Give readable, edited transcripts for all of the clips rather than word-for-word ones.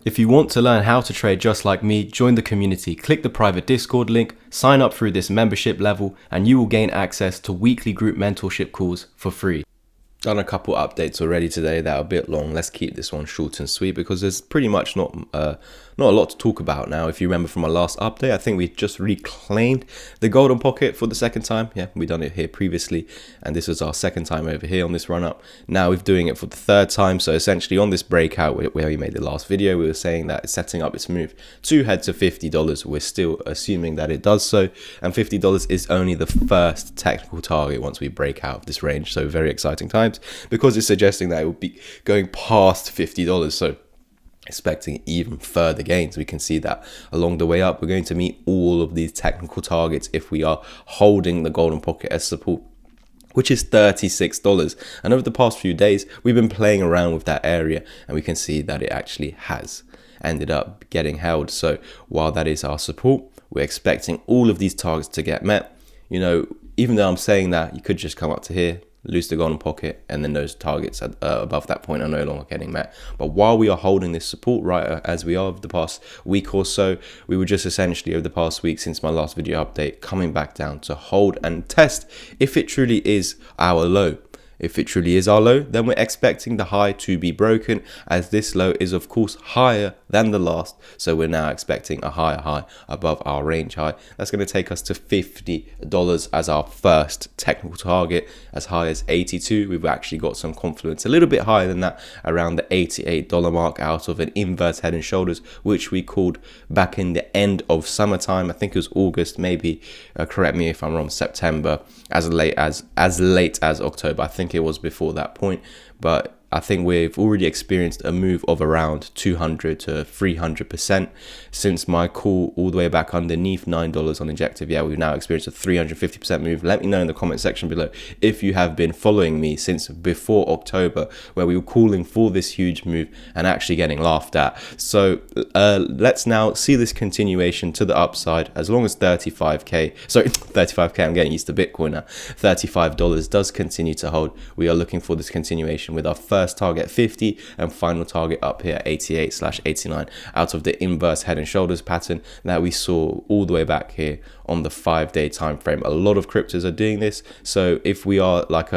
If you want to learn how to trade just like me, join the community, click the private Discord link, sign up through this membership level, and you will gain access to weekly group mentorship calls for free. Done a couple updates already today that are a bit long. Let's keep this one short and sweet because there's pretty much not a lot to talk about now. If you remember from our last update, I think we just reclaimed the golden pocket for the second time. Yeah, we done it here previously, and this was our second time over here on this run up. Now we're doing it for the third time. So essentially on this breakout where we made the last video, we were saying that it's setting up its move to head to $50. We're still assuming that it does so, and $50 is only the first technical target once we break out of this range. So very exciting times, because it's suggesting that it will be going past $50. So expecting even further gains. We can see that along the way up, we're going to meet all of these technical targets if we are holding the golden pocket as support, which is $36. And over the past few days, we've been playing around with that area, and we can see that it actually has ended up getting held. So while that is our support, we're expecting all of these targets to get met. You know, even though I'm saying that, you could just come up to here, lose the golden pocket, and then those targets above that point are no longer getting met. But while we are holding this support right as we are over the past week or so, we were just essentially over the past week since my last video update coming back down to hold and test if it truly is our low. If it truly is our low, then we're expecting the high to be broken, as this low is of course higher than the last. So we're now expecting a higher high above our range high. That's going to take us to $50 as our first technical target, as high as 82. We've actually got some confluence a little bit higher than that, around the $88 mark, out of an inverse head and shoulders, which we called back in the end of summertime. I think it was August, maybe correct me if I'm wrong, September, as late as October. I think it was before that point, but I think we've already experienced a move of around 200 to 300% since my call all the way back underneath $9 on Injective. Yeah, we've now experienced a 350% move. Let me know in the comment section below if you have been following me since before October, where we were calling for this huge move and actually getting laughed at. So let's now see this continuation to the upside, as long as 35k, I'm getting used to Bitcoin now, $35 does continue to hold. We are looking for this continuation with our first target 50 and final target up here 88/89 out of the inverse head and shoulders pattern that we saw all the way back here on the 5-day time frame. A lot of cryptos are doing this. So if we are like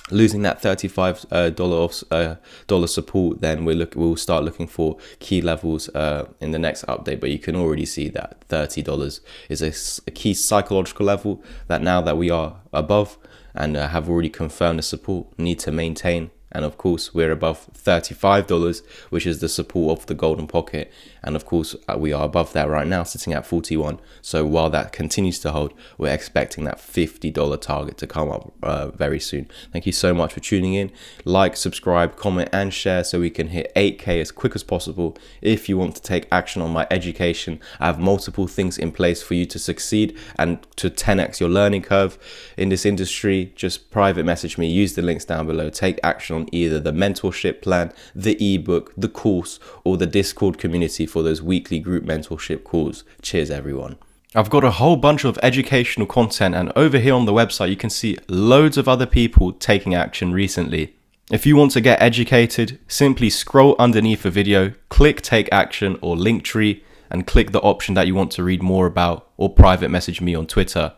losing that $35 support, then we'll start looking for key levels in the next update. But you can already see that $30 is a key psychological level that now that we are above and have already confirmed the support, need to maintain. And of course, we're above $35, which is the support of the golden pocket. And of course, we are above that right now, sitting at 41. So while that continues to hold, we're expecting that $50 target to come up very soon. Thank you so much for tuning in. Like, subscribe, comment, and share so we can hit 8K as quick as possible. If you want to take action on my education, I have multiple things in place for you to succeed and to 10x your learning curve in this industry. Just private message me, use the links down below, take action on either the mentorship plan, the ebook, the course, or the Discord community for those weekly group mentorship calls. Cheers, everyone. I've got a whole bunch of educational content, and over here on the website you can see loads of other people taking action recently. If you want to get educated, simply scroll underneath the video, click take action or Linktree, and click the option that you want to read more about, or private message me on Twitter.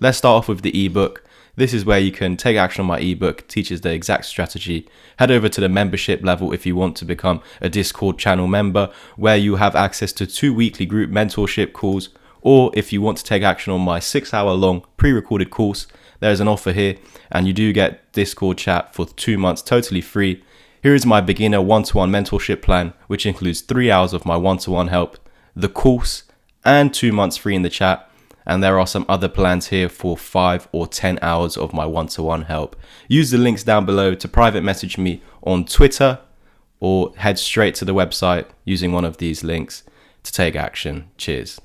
Let's start off with the ebook. This is where you can take action on my ebook, teaches the exact strategy. Head over to the membership level if you want to become a Discord channel member, where you have access to 2 weekly group mentorship calls. Or if you want to take action on my 6-hour long pre-recorded course, there's an offer here, and you do get Discord chat for 2 months totally free. Here is my beginner one-to-one mentorship plan, which includes 3 hours of my one-to-one help, the course, and 2 months free in the chat. And there are some other plans here for 5 or 10 hours of my one-to-one help. Use the links down below to private message me on Twitter, or head straight to the website using one of these links to take action. Cheers.